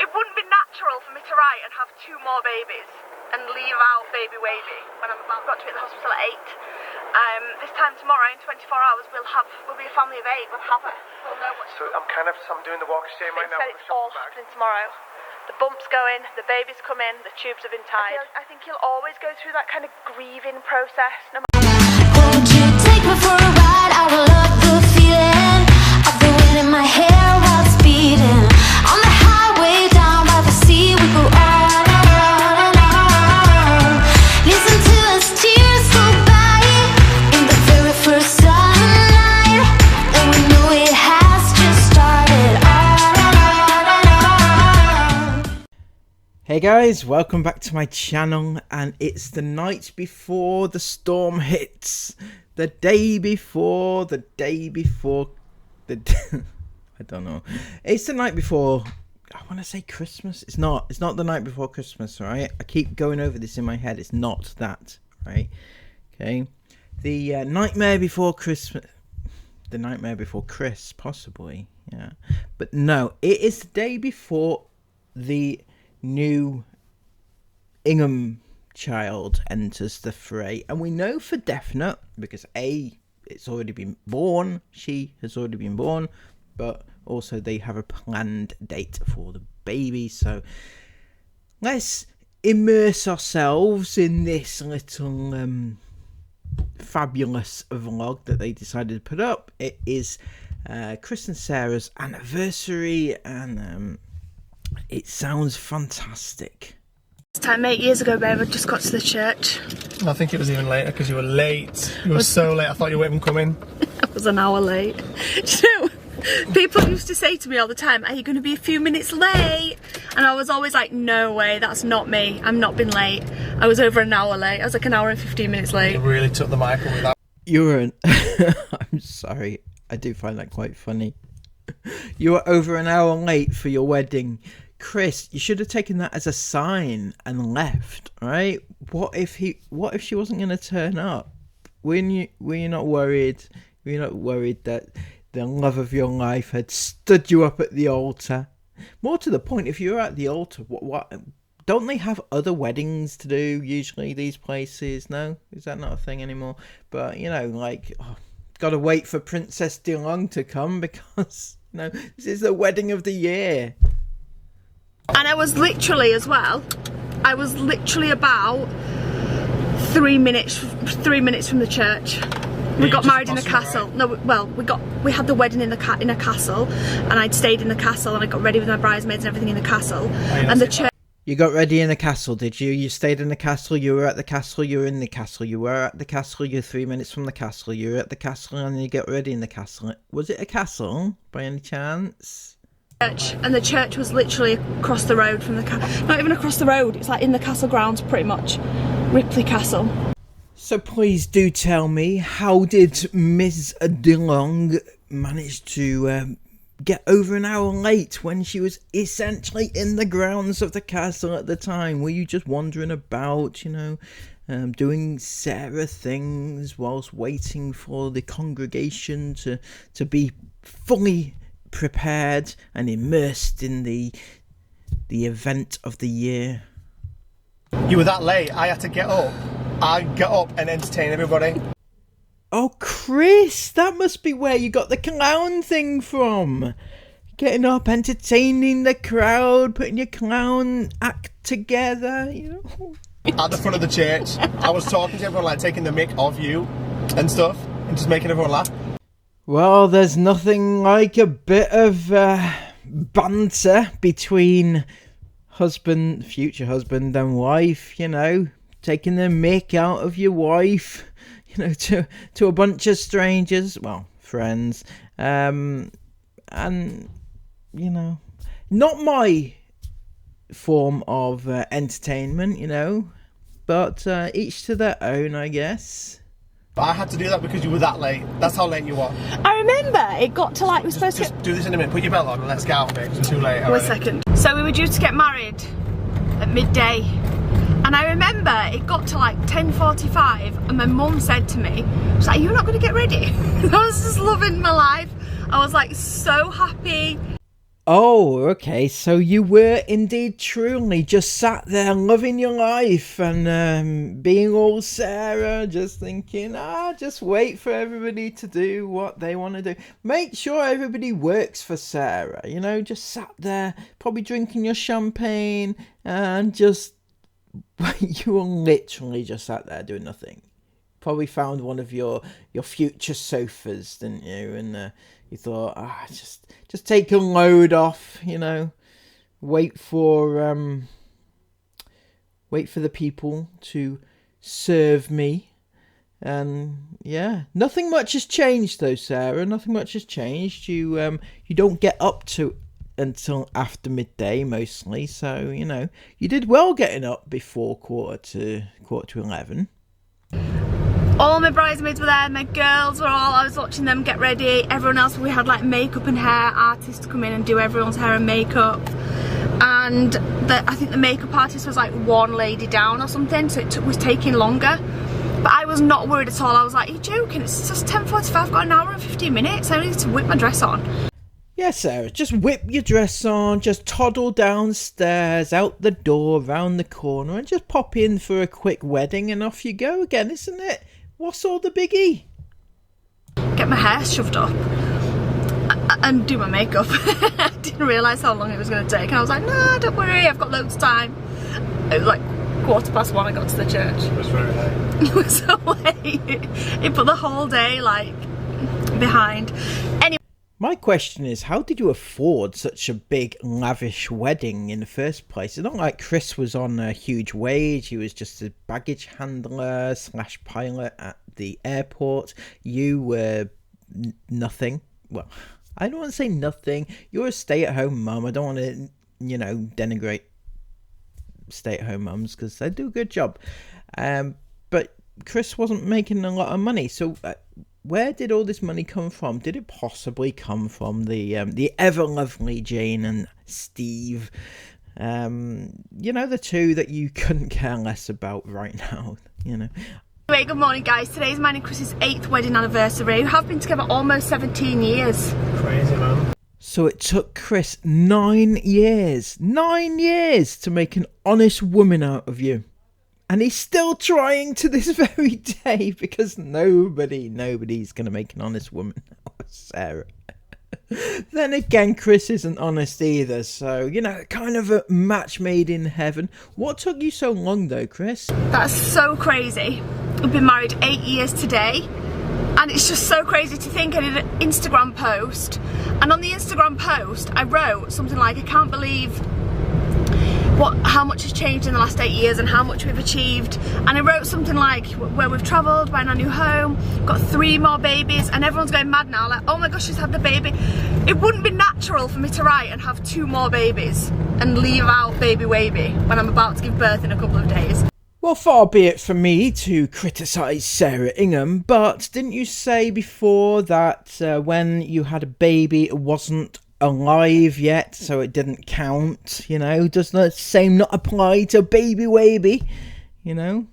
it wouldn't be natural for me to write and have 2 more babies and leave out baby Wavy when I'm about got to be at the hospital at 8. This time tomorrow, in 24 hours, we'll be a family of 8. We'll have it. We'll know what. So I'm doing the walk of shame right now. It's all happening tomorrow. The bumps go in, the babies come in, the tubes have been tied. I think you'll always go through that kind of grieving process. No matter. Won't you take me for a ride? I will love the feeling of the wind in my hair while speeding on the highway down by the sea. We go on and on. Listen to us tears go by in the very first sunlight, and we know it has just started. Hey guys, welcome back to my channel, and it's the night before the storm hits. The day before I don't know. It's the night before, I want to say Christmas. It's not the night before Christmas, right? I keep going over this in my head. It's not that, right? Okay. The nightmare before Christmas. The nightmare before Chris, possibly. Yeah. But no, it is the day before the new Ingham child enters the fray, and we know for definite because it's already been born, she has already been born, but also they have a planned date for the baby. So let's immerse ourselves in this little fabulous vlog that they decided to put up. It is Chris and Sarah's anniversary, and it sounds fantastic. This time 8 years ago, babe, I just got to the church. I think it was even later because you were late. You were so late, I thought you weren't even coming. I was an hour late. Do you know, people used to say to me all the time, are you going to be a few minutes late? And I was always like, no way, that's not me. I'm not been late. I was over an hour late. I was like an hour and 15 minutes late. You really took the mic with that. You were I'm sorry, I do find that quite funny. You were over an hour late for your wedding. Chris, you should have taken that as a sign and left, right? What if she wasn't going to turn up? Were you not worried? Were you not worried that the love of your life had stood you up at the altar? More to the point, if you're at the altar, what don't they have other weddings to do usually, these places? No? Is that not a thing anymore? But, you know, like, gotta wait for Princess DeLong to come because, you know, this is the wedding of the year. And I was literally about 3 minutes from the church. We got married in a castle. Right? No, well, we had the wedding in a castle, and I'd stayed in the castle, and I got ready with my bridesmaids and everything in the castle. And the church. You got ready in the castle, did you? You stayed in the castle, you were at the castle, you were in the castle, you were at the castle, you're 3 minutes from the castle, you were at the castle, and you got ready in the castle. Was it a castle, by any chance? And the church was literally across the road from the castle. Not even across the road, it's like in the castle grounds, pretty much. Ripley Castle. So please do tell me, how did Ms. DeLong manage to get over an hour late when she was essentially in the grounds of the castle at the time? Were you just wandering about, you know, doing Sarah things whilst waiting for the congregation to be fully prepared and immersed in the event of the year? You were that late, I had to get up. I got up and entertain everybody. Oh, Chris, that must be where you got the clown thing from. Getting up, entertaining the crowd, putting your clown act together, you know. At the front of the church, I was talking to everyone, like taking the mick of you and stuff, and just making everyone laugh. Well, there's nothing like a bit of banter between future husband and wife, you know. Taking the mick out of your wife, you know, to a bunch of strangers, well, friends, and, you know, not my form of entertainment, you know, but each to their own, I guess. But I had to do that because you were that late. That's how late you were. I remember it got to like, we were supposed to do this in a minute, put your belt on and let's get out, babe, it's too late. One second. So we were due to get married at midday. And I remember it got to like 10:45 and my mum said to me, she's like, you're not going to get ready? I was just loving my life. I was like so happy. Oh, okay. So you were indeed truly just sat there loving your life and being all Sarah, just thinking, just wait for everybody to do what they want to do. Make sure everybody works for Sarah, you know, just sat there, probably drinking your champagne and just, you were literally just sat there doing nothing. Probably found one of your future sofas, didn't you? And you thought, just take a load off, you know, wait for the people to serve me. And yeah, nothing much has changed though, Sarah. Nothing much has changed. You don't get up to until after midday mostly, so you know you did well getting up before quarter to 11. All my bridesmaids were there, my girls were all, I was watching them get ready. Everyone else, we had like makeup and hair artists come in and do everyone's hair and makeup. And I think the makeup artist was like one lady down or something, so it was taking longer. But I was not worried at all. I was like, are you joking? It's just 10:45, I've got an hour and 15 minutes. I need to whip my dress on. Yeah, Sarah, just whip your dress on, just toddle downstairs, out the door, round the corner, and just pop in for a quick wedding and off you go again, isn't it? What's all the biggie? Get my hair shoved up and do my makeup. I didn't realise how long it was going to take, and I was like, no, don't worry, I've got loads of time. It was like 1:15 I got to the church. It was very late. It was so late. It put the whole day like behind. Anyway. My question is, how did you afford such a big, lavish wedding in the first place? It's not like Chris was on a huge wage. He was just a baggage handler / pilot at the airport. You were nothing. Well, I don't want to say nothing. You're a stay-at-home mum. I don't want to, you know, denigrate stay-at-home mums because they do a good job. But Chris wasn't making a lot of money. So where did all this money come from? Did it possibly come from the ever lovely Jane and Steve? You know, the two that you couldn't care less about right now, you know. Anyway, good morning guys. Today's mine and Chris's 8th wedding anniversary. We have been together almost 17 years. Crazy, man. So it took Chris 9 years to make an honest woman out of you. And he's still trying to this very day because nobody's going to make an honest woman out of Sarah. Then again, Chris isn't honest either. So, you know, kind of a match made in heaven. What took you so long though, Chris? That's so crazy. We've been married 8 years today. And it's just so crazy to think. I did an Instagram post. And on the Instagram post, I wrote something like, I can't believe how much has changed in the last 8 years and how much we've achieved. And I wrote something like, where we've travelled, buying our new home, got 3 more babies, and everyone's going mad now, like, oh my gosh, she's had the baby. It wouldn't be natural for me to write and have 2 more babies and leave out baby wavy when I'm about to give birth in a couple of days. Well, far be it from me to criticise Sarah Ingham, but didn't you say before that when you had a baby it wasn't alive yet, so it didn't count, you know? Does the same not apply to baby wavy, you know?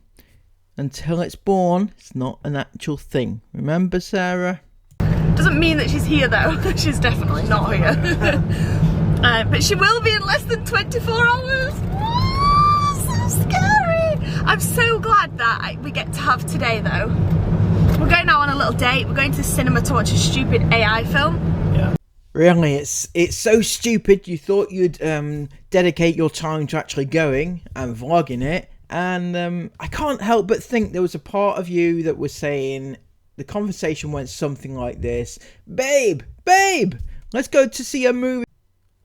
Until it's born, it's not an actual thing. Remember, Sarah? Doesn't mean that she's here though. She's definitely not here. But she will be in less than 24 hours. Oh, so scary. I'm so glad that we get to have today though. We're going out on a little date. We're going to the cinema to watch a stupid AI film. Really, it's so stupid. You thought you'd dedicate your time to actually going and vlogging it, and I can't help but think there was a part of you that was saying, the conversation went something like this: babe, let's go to see a movie.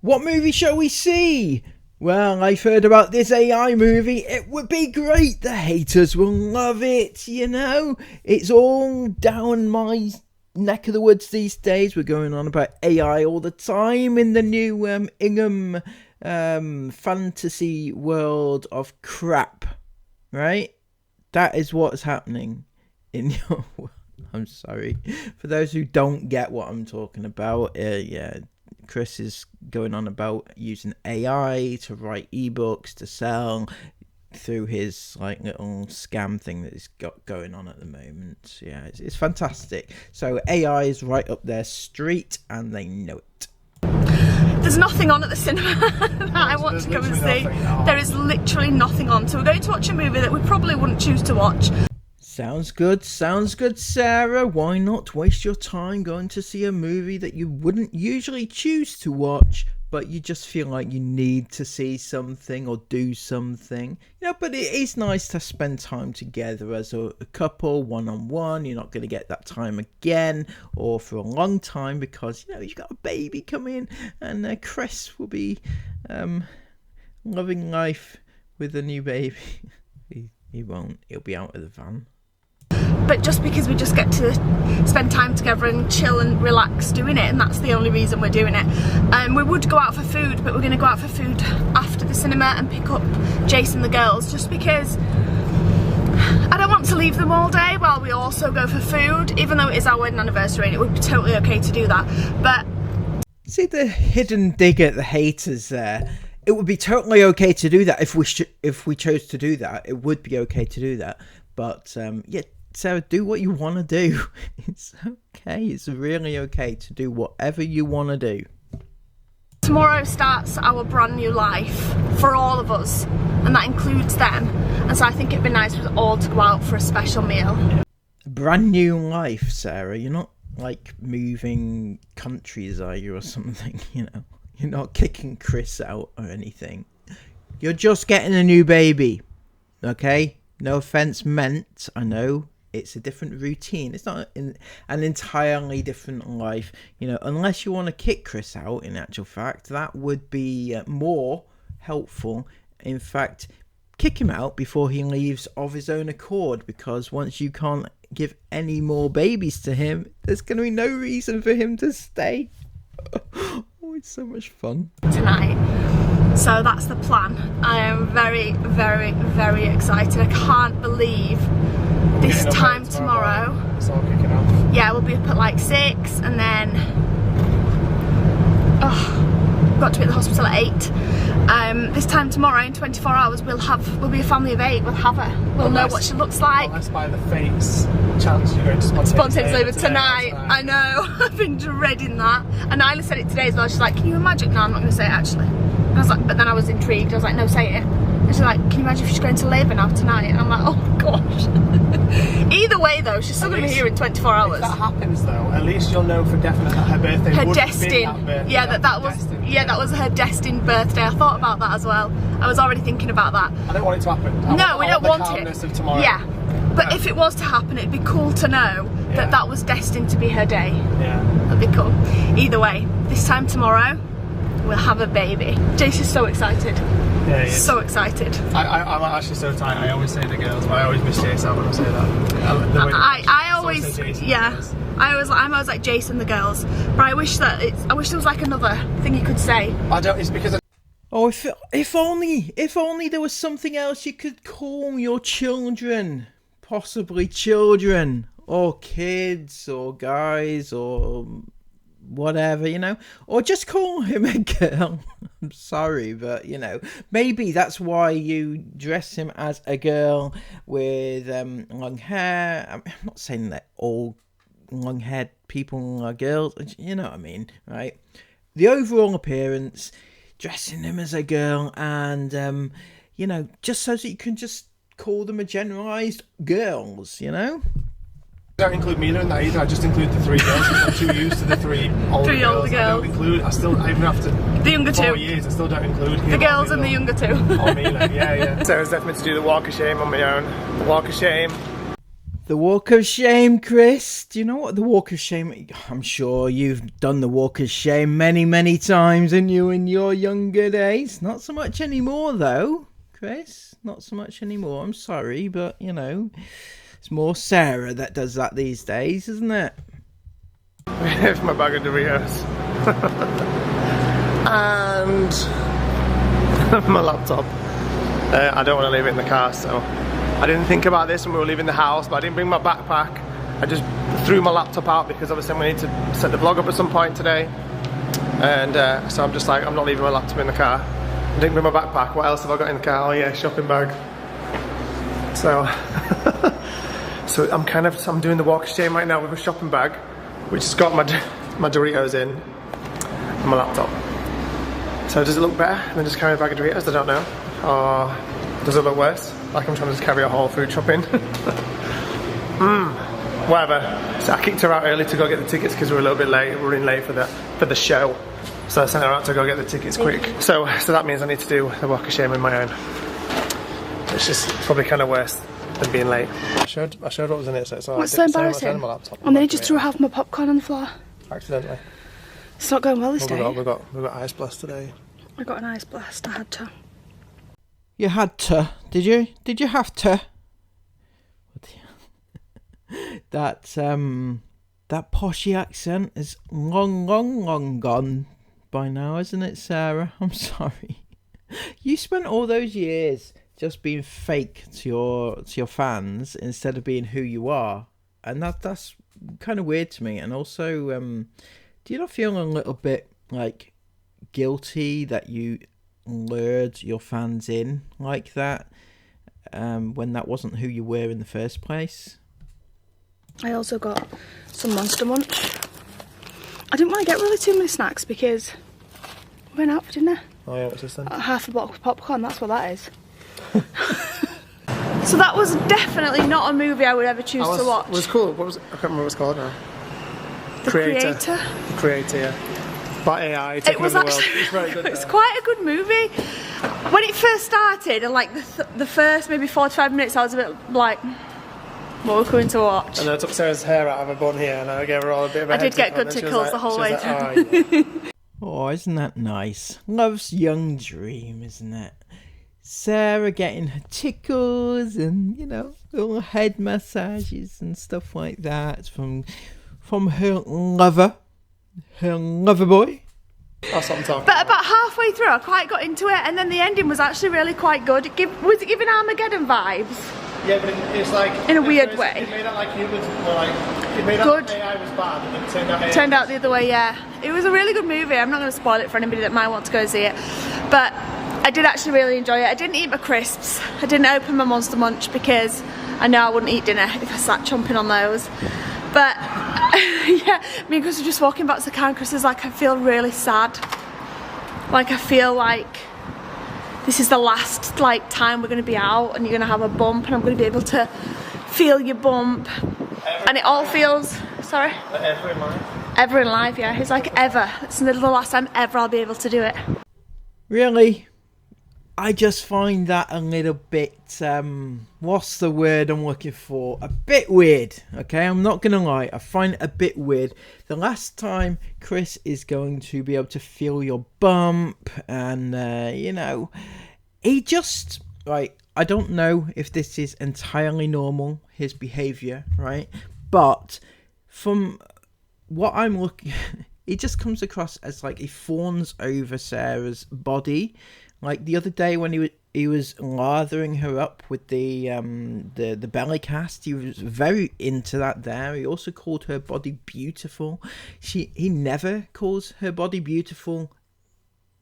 What movie shall we see? Well, I've heard about this AI movie. It would be great. The haters will love it, you know. It's all down my neck of the woods these days. We're going on about AI all the time in the new Ingham fantasy world of crap, right? That is what's happening in your world. I'm sorry for those who don't get what I'm talking about. Yeah, Chris is going on about using AI to write ebooks to sell through his like little scam thing that he's got going on at the moment. Yeah, it's fantastic. So AI is right up their street and they know it. There's nothing on at the cinema that I want to come and see. There is literally nothing on. So we're going to watch a movie that we probably wouldn't choose to watch. Sounds good, Sarah. Why not waste your time going to see a movie that you wouldn't usually choose to watch, but you just feel like you need to see something or do something? You know, but it is nice to spend time together as a couple, one-on-one. You're not going to get that time again or for a long time because, you know, you've got a baby coming and Chris will be loving life with a new baby. He won't. He'll be out of the van. But just because we just get to spend time together and chill and relax doing it, and that's the only reason we're doing it. We would go out for food, but we're going to go out for food after the cinema and pick up Jason and the girls, just because I don't want to leave them all day while we also go for food, even though it is our wedding anniversary and it would be totally okay to do that. But see the hidden dig at the haters there. It would be totally okay to do that if we chose to do that. It would be okay to do that. But yeah, Sarah, do what you want to do. It's okay. It's really okay to do whatever you want to do. Tomorrow starts our brand new life for all of us, and that includes them. And so I think it'd be nice for us all to go out for a special meal. A brand new life, Sarah. You're not like moving countries, are you, or something? You know, you're not kicking Chris out or anything. You're just getting a new baby, okay? No offense meant, I know. It's a different routine. It's not an entirely different life, you know, unless you want to kick Chris out, in actual fact. That would be more helpful. In fact, kick him out before he leaves of his own accord, because once you can't give any more babies to him, there's going to be no reason for him to stay. Oh, it's so much fun. Tonight. So that's the plan. I am very, very, very excited. I can't believe this time tomorrow. It's all kicking off. Yeah, we'll be up at like 6 and then got to be at the hospital at 8. This time tomorrow in 24 hours we'll be a family of 8. We'll have her. We'll know what she looks like. Unless by the fates chance you're going to spontaneous labour tonight. I know. I've been dreading that. And Isla said it today as well. She's like, can you imagine? No, I'm not going to say it actually. And I was like, but then I was intrigued. I was like, no, say it. And she's like, can you imagine if she's going to labour now tonight? And I'm like, oh gosh. Either way though, she's still going to be here in 24 hours. If that happens though, at least you'll know for definite that her birthday her would destined. have been that birthday. Yeah, that was her destined birthday. I thought about that as well. I was already thinking about that. I don't want it to happen. We don't want it. Of tomorrow. Yeah. But if it was to happen, it'd be cool to know that that was destined to be her day. Yeah. That'd be cool. Either way, this time tomorrow, we'll have a baby. Jace is so excited. Yeah, he is. So excited. I'm actually so tired. I always say the girls, but I always miss Jace out when I say that. I'm always like Jace and the girls, but I wish there was like another thing you could say. It's because Oh, if only there was something else you could call your children. Possibly children, or kids, or guys, or whatever, you know, or just call him a girl. I'm sorry, but you know, maybe that's why you dress him as a girl with long hair. I'm not saying that all long-haired people are girls, you know what I mean, right? The overall appearance, dressing him as a girl, and you know, just so that you can just call them a generalized girls, you know. Don't include me in that either. I just include the 3 girls. I'm too used to the 3 older girls. I don't include. Even after the younger 4 2 years, I still don't include the girls and the younger 2. Oh, Mila, yeah. So I was definitely to do the walk of shame on my own. The walk of shame. The walk of shame, Chris. Do you know what the walk of shame? I'm sure you've done the walk of shame many, many times, in your younger days. Not so much anymore, though, Chris. Not so much anymore. I'm sorry, but you know. It's more Sarah that does that these days, isn't it? Here's my bag of Doritos. And my laptop. I don't want to leave it in the car, so I didn't think about this when we were leaving the house, but I didn't bring my backpack. I just threw my laptop out because obviously I'm going to need to set the vlog up at some point today. And so I'm just like, I'm not leaving my laptop in the car. I didn't bring my backpack. What else have I got in the car? Oh yeah, shopping bag. So... So I'm doing the walk of shame right now with a shopping bag, which has got my Doritos in and my laptop. So does it look better than just carrying a bag of Doritos? I don't know. Or does it look worse? Like I'm trying to just carry a whole food shopping. Whatever. So I kicked her out early to go get the tickets because we were a little bit late. We were running late for the show. So I sent her out to go get the tickets quick. So that means I need to do the walk of shame on my own. It's just probably kind of worse than being late. I showed what was in it, so it's alright. What's so embarrassing? And then he just threw half my popcorn on the floor. Accidentally. It's not going well this day. We've got ice blast today. I got an ice blast. I had to. You had to, did you? Did you have to? That poshy accent is long gone by now, isn't it, Sarah? I'm sorry. You spent all those years just being fake to your fans instead of being who you are, and that's kind of weird to me. And also, do you not feel a little bit like guilty that you lured your fans in like that when that wasn't who you were in the first place? I also got some Monster Munch. I didn't want to get really too many snacks because we went out for dinner. Oh yeah, what's this then? Half a box of popcorn, that's what that is. So that was definitely not a movie I would ever choose to watch. It was cool. What was it? I can't remember what it's called now. The Creator. The Creator, yeah. About AI It taking was over the world. actually, It's very good. it's quite a good movie. When it first started, and like the first maybe 45 minutes, I was a bit like, what we're going to watch. And I took Sarah's hair out of her bun here, and I gave her all a bit of a I did get tickle, good and she was tickles like- the whole she was way like, through. "Oh, yeah." Oh, isn't that nice? Love's young dream, isn't it? Sarah getting her tickles and, you know, little head massages and stuff like that from her lover boy. That's what I'm talking But about halfway through, I quite got into it, and then the ending was actually really quite good. Was it giving Armageddon vibes? Yeah, but it's like... In a weird way. It made out like humans were like... It made Good. out like AI was bad, and it turned out AI Turned out the other way, yeah. It was a really good movie. I'm not going to spoil it for anybody that might want to go see it. But I did actually really enjoy it. I didn't eat my crisps. I didn't open my Monster Munch because I know I wouldn't eat dinner if I sat chomping on those. But yeah, me and Chris were just walking back to the car, and Chris is like, I feel really sad. Like I feel like this is the last time we're going to be out, and you're going to have a bump, and I'm going to be able to feel your bump. And it all feels, sorry? Ever in life. Ever in life, yeah. He's like, ever. It's the last time ever I'll be able to do it. Really? I just find that a little bit, what's the word I'm looking for? A bit weird, okay? I'm not going to lie. I find it a bit weird. The last time Chris is going to be able to feel your bump and, you know, he just, right, I don't know if this is entirely normal, his behaviour, right? But from what I'm looking, he just comes across as like he fawns over Sarah's body. Like the other day when he was lathering her up with the belly cast, he was very into that there. He also called her body beautiful. He never calls her body beautiful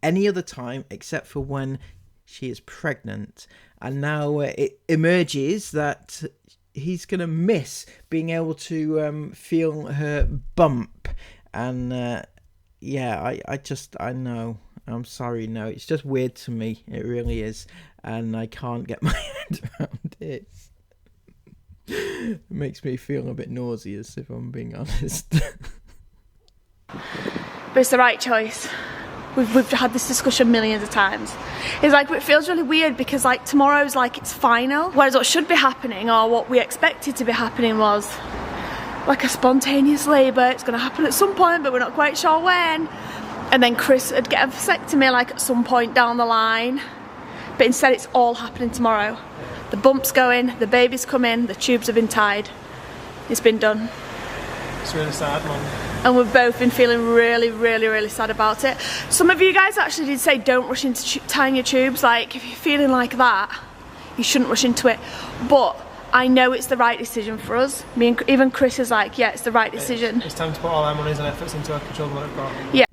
any other time except for when she is pregnant. And now it emerges that he's going to miss being able to feel her bump. And yeah, I know. I'm sorry, no, it's just weird to me. It really is. And I can't get my head around it. It makes me feel a bit nauseous, if I'm being honest. But it's the right choice. We've had this discussion millions of times. It's like, it feels really weird because like tomorrow's like it's final. Whereas what should be happening, or what we expected to be happening, was like a spontaneous labour. It's going to happen at some point, but we're not quite sure when. And then Chris would get a vasectomy like at some point down the line. But instead it's all happening tomorrow. The bump's going, the baby's coming, the tubes have been tied. It's been done. It's really sad, man. And we've both been feeling really, really, really sad about it. Some of you guys actually did say don't rush into tying your tubes. Like, if you're feeling like that, you shouldn't rush into it. But I know it's the right decision for us. Me and even Chris is like, yeah, it's the right decision. It's time to put all our monies and efforts into our children that we've got. Yeah.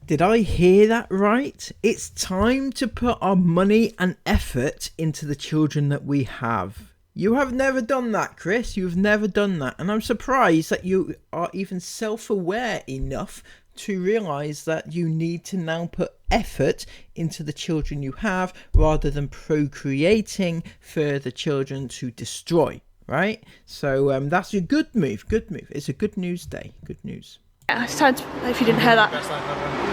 Did I hear that right? It's time to put our money and effort into the children that we have. You have never done that, Chris. You've never done that. And I'm surprised that you are even self-aware enough to realise that you need to now put effort into the children you have rather than procreating further children to destroy, right? So that's a good move, It's a good news day, good news. Yeah, it's time to, if you didn't hear that.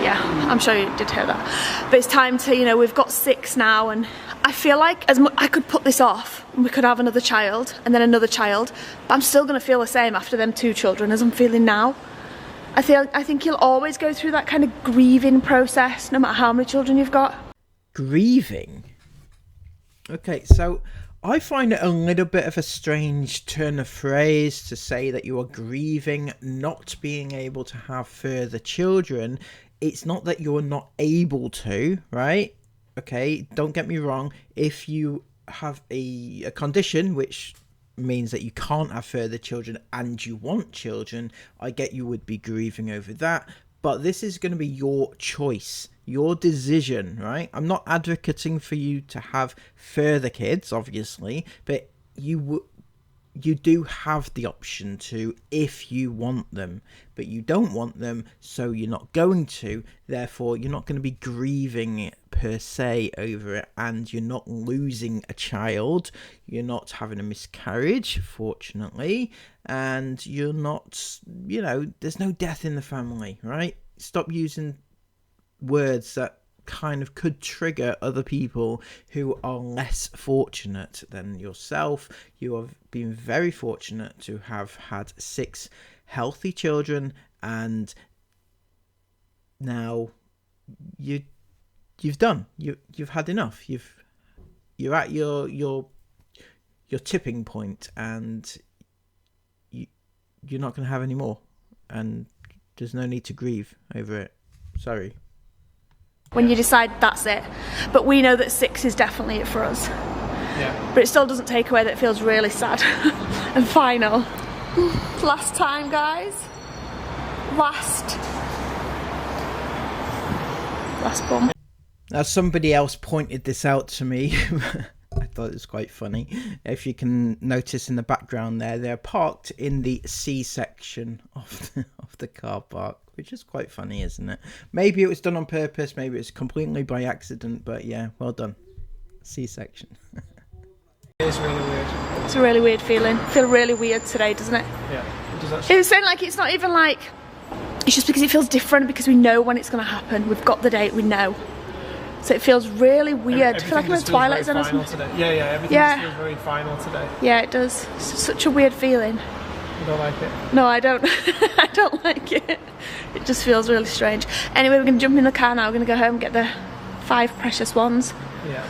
Yeah, I'm sure you did hear that. But it's time to, you know, we've got 6 now, and I feel like as I could put this off, and we could have another child, and then another child, but I'm still going to feel the same after them 2 children as I'm feeling now. I think you'll always go through that kind of grieving process, no matter how many children you've got. Grieving? Okay, so I find it a little bit of a strange turn of phrase to say that you are grieving not being able to have further children. It's not that you're not able to, right? Okay, don't get me wrong. If you have a condition which means that you can't have further children and you want children, I get you would be grieving over that. But this is going to be your choice, your decision, right? I'm not advocating for you to have further kids, obviously, but you do have the option to if you want them, but you don't want them, so you're not going to. Therefore, you're not going to be grieving per se over it, and you're not losing a child. You're not having a miscarriage, fortunately, and you're not, you know, there's no death in the family, right? Stop using words that kind of could trigger other people who are less fortunate than yourself. You have been very fortunate to have had 6 healthy children, and now you've had enough. You're at your tipping point, and you're not going to have any more, and there's no need to grieve over it. Sorry. When you decide that's it. But we know that 6 is definitely it for us. Yeah. But it still doesn't take away that it feels really sad and final. Last time, guys. Last bum. Now, somebody else pointed this out to me. I thought it was quite funny. If you can notice in the background there, they're parked in the C section of the car park, which is quite funny, isn't it? Maybe it was done on purpose, maybe it's completely by accident, but yeah, well done. C section. It's really weird. It's a really weird feeling. I feel really weird today, doesn't it? Yeah, it does actually. It was saying like it's not even like, it's just because it feels different because we know when it's going to happen. We've got the date, we know. So it feels really weird. I feel like I'm in Twilight Zone or something. Yeah, everything just feels very final today. Yeah, it does. It's such a weird feeling. You don't like it? No, I don't. I don't like it. It just feels really strange. Anyway, we're going to jump in the car now. We're going to go home and get the 5 precious ones. Yeah.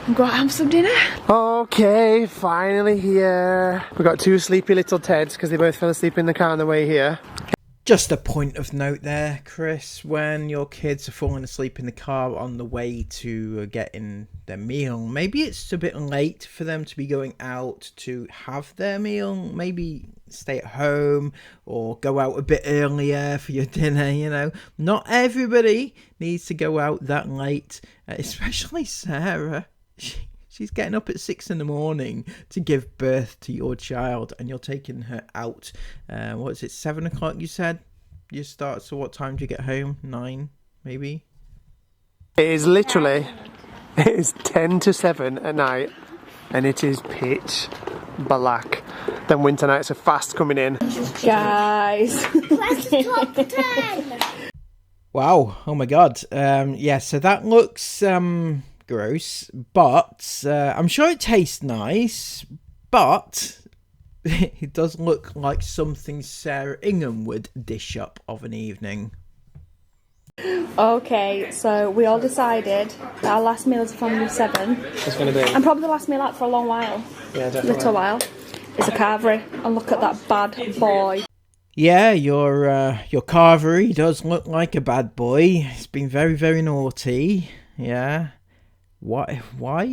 And go out and have some dinner. Okay, finally here. We've got 2 sleepy little Teds because they both fell asleep in the car on the way here. Just a point of note there, Chris, when your kids are falling asleep in the car on the way to getting their meal, maybe it's a bit late for them to be going out to have their meal. Maybe stay at home or go out a bit earlier for your dinner, you know. Not everybody needs to go out that late, especially Sarah. She's getting up at 6 in the morning to give birth to your child, and you're taking her out. What is it, 7 o'clock you said? You start, so what time do you get home? 9, maybe? It is literally, it is 10 to 7 at night, and it is pitch black. Then winter nights are fast coming in. Guys. Wow, oh my god. Yeah, so that looks gross, but I'm sure it tastes nice, but it does look like something Sarah Ingham would dish up of an evening. Okay, so we all decided that our last meal as a family of 7, It's going to be. and probably the last meal out for a long while, Yeah, definitely. little while, is a carvery. And look at that bad boy. Yeah, your carvery does look like a bad boy. It's been very, very naughty. Yeah. Why are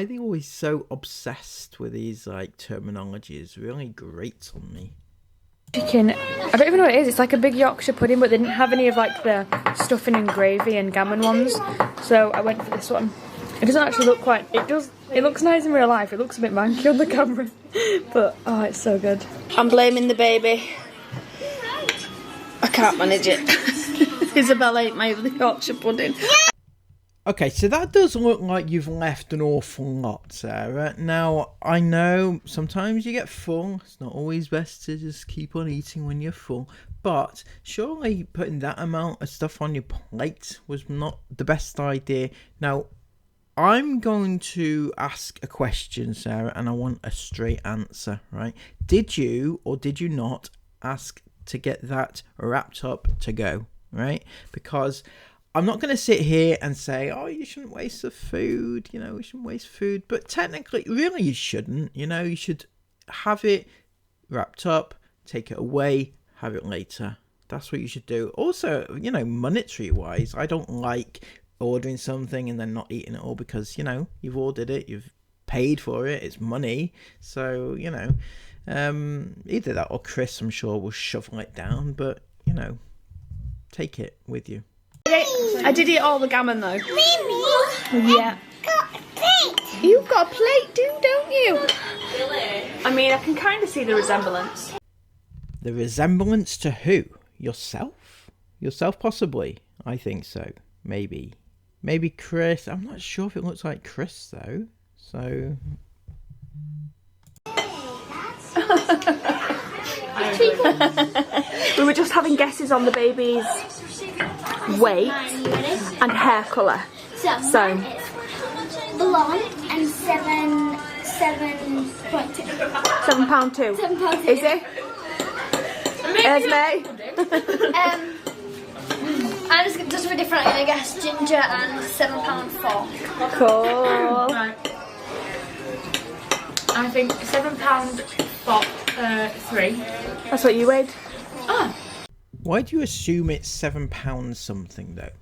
they always so obsessed with these like terminologies? It really grates on me. Chicken. I don't even know what it is. It's like a big Yorkshire pudding, but they didn't have any of like the stuffing and gravy and gammon ones. So I went for this one. It doesn't actually look quite. It does. It looks nice in real life. It looks a bit manky on the camera, but oh, it's so good. I'm blaming the baby. I can't manage it. Isabel ate my Yorkshire pudding. Okay, so that does look like you've left an awful lot, Sarah. Now, I know sometimes you get full. It's not always best to just keep on eating when you're full. But surely putting that amount of stuff on your plate was not the best idea. Now, I'm going to ask a question, Sarah, and I want a straight answer, right? Did you or did you not ask to get that wrapped up to go, right? Because I'm not going to sit here and say, oh, you shouldn't waste the food, you know, you shouldn't waste food. But technically, really, you shouldn't. You know, you should have it wrapped up, take it away, have it later. That's what you should do. Also, you know, monetary-wise, I don't like ordering something and then not eating it all because, you know, you've ordered it, you've paid for it, it's money. So, you know, either that or Chris, I'm sure, will shovel it down. But, you know, take it with you. I did eat all the gammon though. Mimi, Yeah. got a plate. You've got a plate too, don't you? I mean, I can kind of see the resemblance. The resemblance to who? Yourself? Yourself, possibly. I think so. Maybe. Maybe Chris. I'm not sure if it looks like Chris, though. So... We were just having guesses on the baby's weight and hair colour. So blonde and 7.2. £7.2. £7.2. Is it? Esme? And just for different, I guess, ginger and £7.4. Cool. I think £7.3. That's what you weighed. Oh. Why do you assume it's £7 something, though?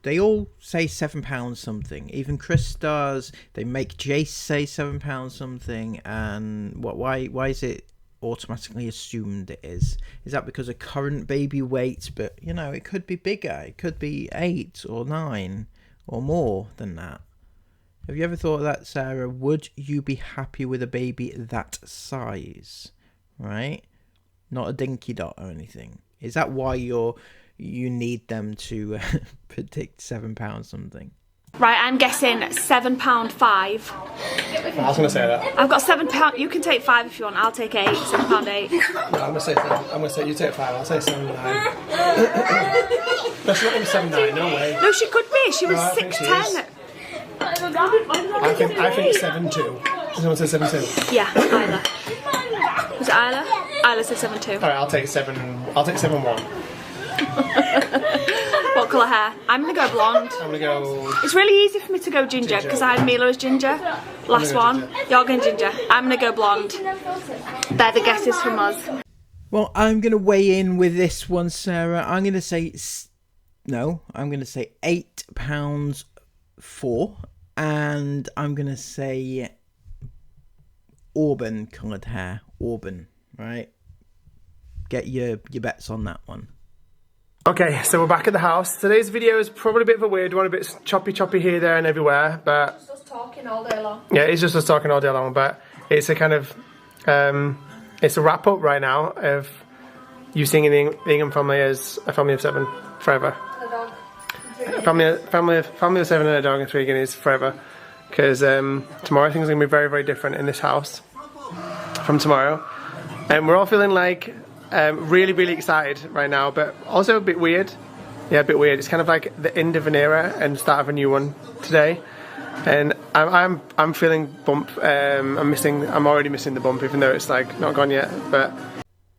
They all say £7 something. Even Chris does. They make Jace say £7 something. And why is it automatically assumed it is? Is that because of current baby weight? But, you know, it could be bigger. It could be 8 or 9 or more than that. Have you ever thought of that, Sarah? Would you be happy with a baby that size? Right? Not a dinky dot or anything. Is that why you need them to predict £7 something? Right, I'm guessing £7.5. I was going to say that. I've got £7. You can take 5 if you want. I'll take 8. £7.8. No, I'm going to say you take 5. I'll say 7.9. That's not even 7.9. No way. No, she could be. She was No, I think she 6'10". I think 7.2. Does anyone say 7.2? Yeah, Isla. Was it Isla? Isla said 7'2". All right, I'll take 7. I'll take 7.1. What colour hair? I'm gonna go blonde. I'm gonna go. It's really easy for me to go ginger because I had Mila as ginger. Last one. ginger. You're going ginger. I'm gonna go blonde. They're the guesses from us. Well, I'm going to weigh in with this one, Sarah. I'm going to say... No, I'm going to say £8.4. And I'm going to say auburn coloured hair. Auburn, right? Get your bets on that one. Okay, so we're back at the house. Today's video is probably a bit of a weird one, a bit choppy here, there and everywhere, but... It's just us talking all day long. Yeah, it's just us talking all day long, but it's a kind of... it's a wrap up right now of you seeing the Ingham family as a family of 7 forever. A dog. A family of 7 and a dog and 3 guineas forever. Because tomorrow things are going to be very, very different in this house from tomorrow. And we're all feeling like... really, really excited right now, but also a bit weird. Yeah, a bit weird. It's kind of like the end of an era and start of a new one today. And I'm feeling bump. I'm already missing the bump, even though it's like not gone yet. But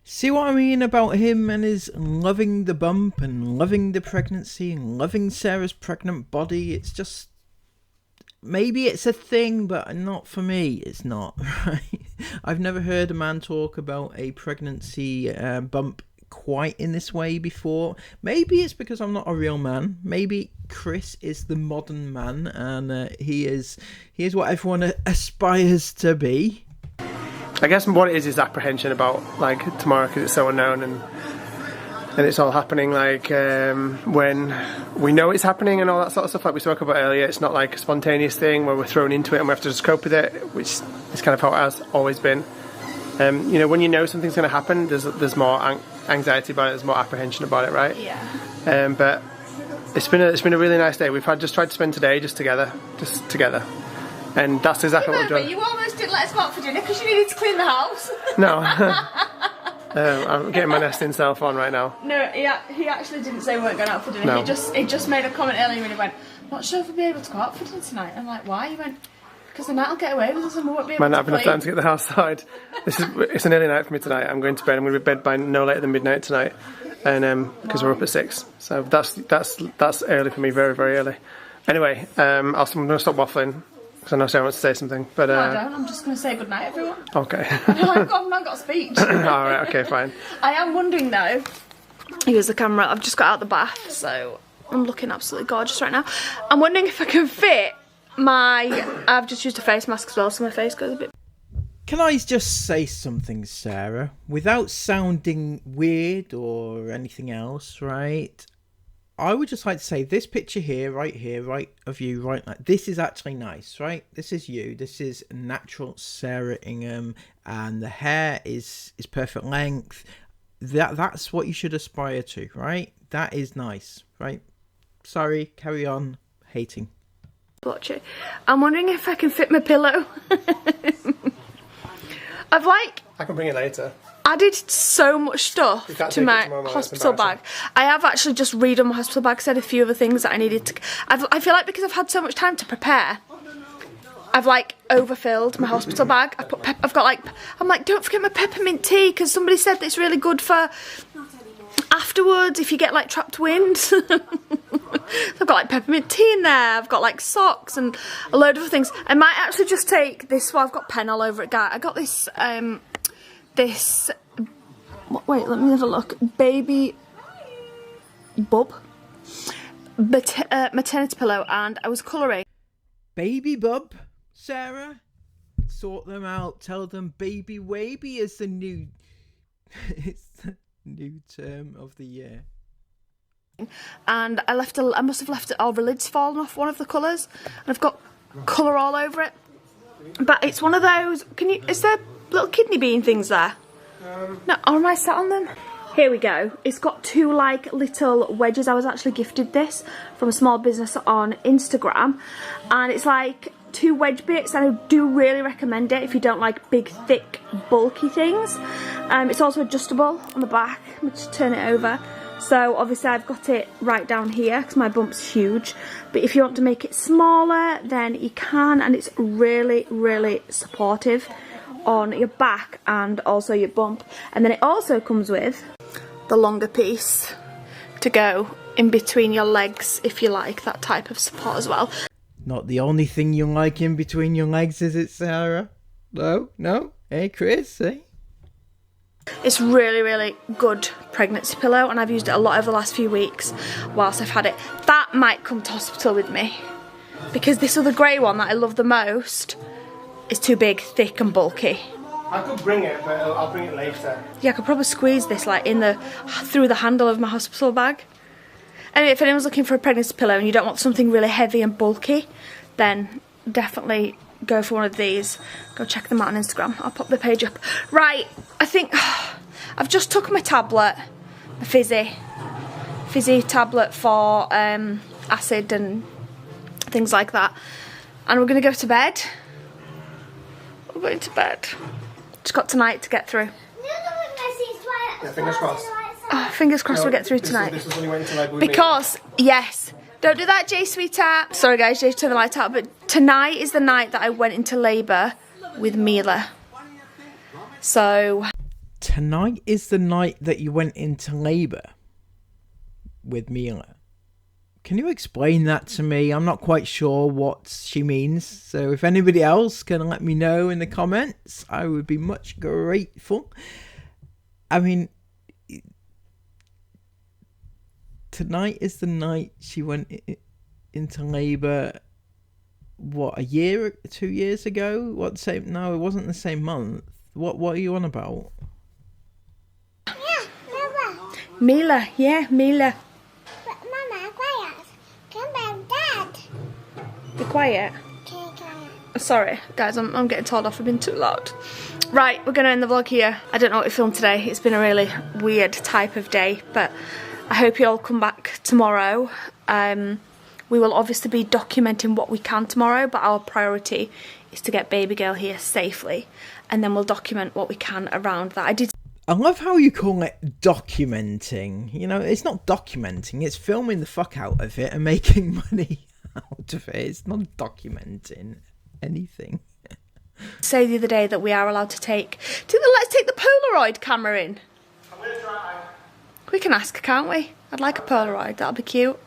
see what I mean about him and his loving the bump and loving the pregnancy and loving Sarah's pregnant body. It's just, maybe it's a thing, but not for me. It's not, right? I've never heard a man talk about a pregnancy bump quite in this way before. Maybe it's because I'm not a real man. Maybe Chris is the modern man, and he is what everyone aspires to be. I guess what it is apprehension about like tomorrow, because it's so unknown and it's all happening like when we know it's happening and all that sort of stuff like we spoke about earlier. It's not like a spontaneous thing where we're thrown into it and we have to just cope with it, which is kind of how it has always been. You know, when you know something's going to happen, there's more anxiety about it, there's more apprehension about it, right? Yeah. But it's been a really nice day. We've just tried to spend today just together, and that's exactly what we're doing. You almost didn't let us go out for dinner because you needed to clean the house. No. I'm getting my nesting self on right now. No, he actually didn't say we weren't going out for dinner. No. He just made a comment earlier when he went, "Not sure if we'll be able to go out for dinner tonight." I'm like, "Why?" He went, "Because the night will get away with us and we won't be able Might to not have enough clean." time to get the house started. It's an early night for me tonight. I'm going to bed. I'm going to be in bed by no later than midnight tonight, and because we're up at 6, so that's early for me, very very early. Anyway, I'm going to stop waffling because I know Sarah wants to say something, but No, I don't. I'm just going to say good night, everyone. Okay. I've not got a speech. All right. Okay. Fine. I am wondering though. Here's the camera. I've just got out of the bath, so I'm looking absolutely gorgeous right now. I'm wondering if I can fit I've just used a face mask as well, so my face goes a bit. Can I just say something, Sarah, without sounding weird or anything else, right? I would just like to say this picture here, right of you, right, like this is actually nice, right? This is you. This is natural Sarah Ingham, and the hair is perfect length. That's what you should aspire to, right? That is nice, right? Sorry, carry on hating. Watch it. I'm wondering if I can fit my pillow. I've I can bring it later. added so much stuff to my hospital bag. I have actually just redone my hospital bag, said a few other things that I needed to. I feel like because I've had so much time to prepare, I've like overfilled my hospital bag. I'm like, don't forget my peppermint tea because somebody said that it's really good for afterwards if you get like trapped wind. So I've got like peppermint tea in there. I've got like socks and a load of other things. I might actually just take this. Well, I've got pen all over it, guy. I got this. Wait, let me have a look. Baby bub maternity pillow, and I was colouring. Baby bub, Sarah? Sort them out. Tell them baby wavy is the new it's the new term of the year. And I must have left it, all the lids fallen off one of the colours, and I've got colour all over it. But it's one of those, is there little kidney bean things there? No, or am I sat on them? Here we go. It's got two like little wedges. I was actually gifted this from a small business on Instagram, and it's like two wedge bits, and I do really recommend it if you don't like big, thick, bulky things. It's also adjustable on the back. Let me just turn it over. So obviously I've got it right down here because my bump's huge, but if you want to make it smaller then you can, and it's really, really supportive on your back and also your bump. And then it also comes with the longer piece to go in between your legs if you like that type of support as well. Not the only thing you like in between your legs, is it, Sarah? No? Hey, Chris, eh? It's really, really good pregnancy pillow, and I've used it a lot over the last few weeks whilst I've had it. That might come to hospital with me because this other grey one that I love the most is too big, thick and bulky. I could bring it, but I'll bring it later. Yeah, I could probably squeeze this like through the handle of my hospital bag. Anyway, if anyone's looking for a pregnancy pillow and you don't want something really heavy and bulky, then definitely go for one of these. Go check them out on Instagram. I'll pop the page up. Right, I think I've just took my tablet, a fizzy tablet for acid and things like that, and we're gonna go to bed. We're going to bed. Just got tonight to get through. Yeah, fingers crossed. Oh, fingers crossed we'll get through tonight. This was when you went into Labour with Because, yes, don't do that, Jay sweetheart. Sorry guys, Jay turned the light out, but tonight is the night that I went into labour with Mila. So... Tonight is the night that you went into labour with Mila. Can you explain that to me? I'm not quite sure what she means. So if anybody else can let me know in the comments, I would be much grateful. I mean, tonight is the night she went into labour. What, 2 years ago? No, it wasn't the same month. What are you on about? Mila, yeah, Mila. But Mama, quiet. Come back, Dad. Be quiet. Okay, quiet. Sorry, guys, I'm getting told off for being too loud. Right, we're going to end the vlog here. I don't know what we filmed today. It's been a really weird type of day, but I hope you all come back tomorrow. We will obviously be documenting what we can tomorrow, but our priority is to get baby girl here safely, and then we'll document what we can around that. I love how you call it documenting. You know, it's not documenting, it's filming the fuck out of it and making money out of it. It's not documenting anything. Say the other day that we are allowed to take... let's take the Polaroid camera in. I'm going to try. We can ask, can't we? I'd like a Polaroid, that'll be cute.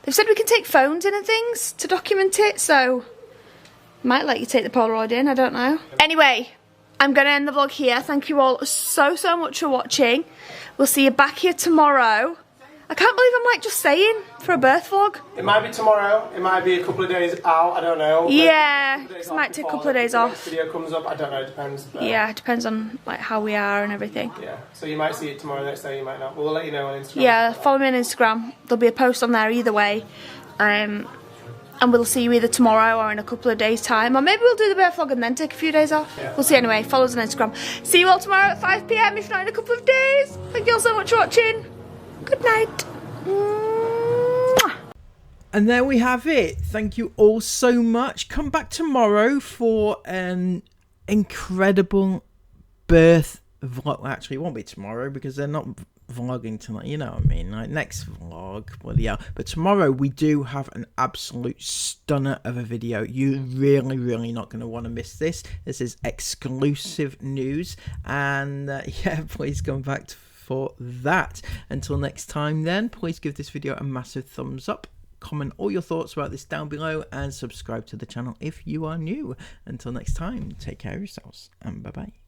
They've said we can take phones in and things to document it, so... might let you take the Polaroid in, I don't know. Anyway, I'm going to end the vlog here. Thank you all so much for watching. We'll see you back here tomorrow. I can't believe I'm like just saying for a birth vlog. It might be tomorrow, it might be a couple of days out, I don't know. Yeah, it might take a couple of days off. Next video comes up, I don't know, it depends. But yeah, it depends on like how we are and everything. yeah, so you might see it tomorrow, next day you might not. But we'll let you know on Instagram. Yeah, follow me on Instagram. There'll be a post on there either way. And we'll see you either tomorrow or in a couple of days' time. Or maybe we'll do the birth vlog and then take a few days off. Yeah. We'll see anyway. Follow us on Instagram. See you all tomorrow at 5 PM, if not in a couple of days. Thank you all so much for watching. Good night. Mwah. And there we have it. Thank you all so much. Come back tomorrow for an incredible birth vlog. Actually, it won't be tomorrow because they're not vlogging tonight. You know what I mean? Like next vlog. Well, yeah. But tomorrow we do have an absolute stunner of a video. You're really not going to want to miss this. This is exclusive news. And yeah, please come back for that. Until next time then, please give this video a massive thumbs up. Comment all your thoughts about this down below and subscribe to the channel if you are new. Until next time, take care of yourselves and bye bye.